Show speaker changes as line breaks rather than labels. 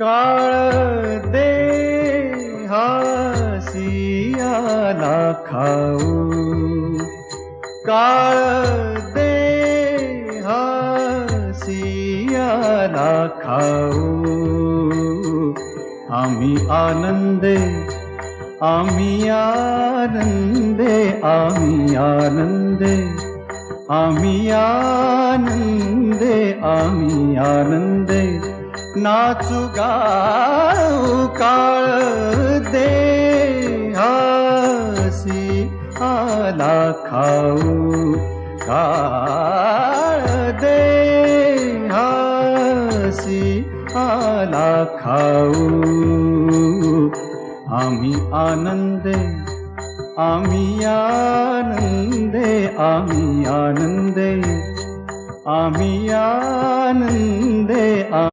काळ देहासियाला खाऊ, काळ देहासियाला खाऊ. आम्ही आनंदे, आम्ही आनंदे, आम्ही आनंदे, आम्ही आनंदे, आम्ही आनंदे नाचू गाऊ. काळ देहासी आला खाऊ, काळ देहासी आला खाऊ. आम्ही आनंदे, आम्ही आनंदे, आम्ही आनंदे, आम्ही आनंदे.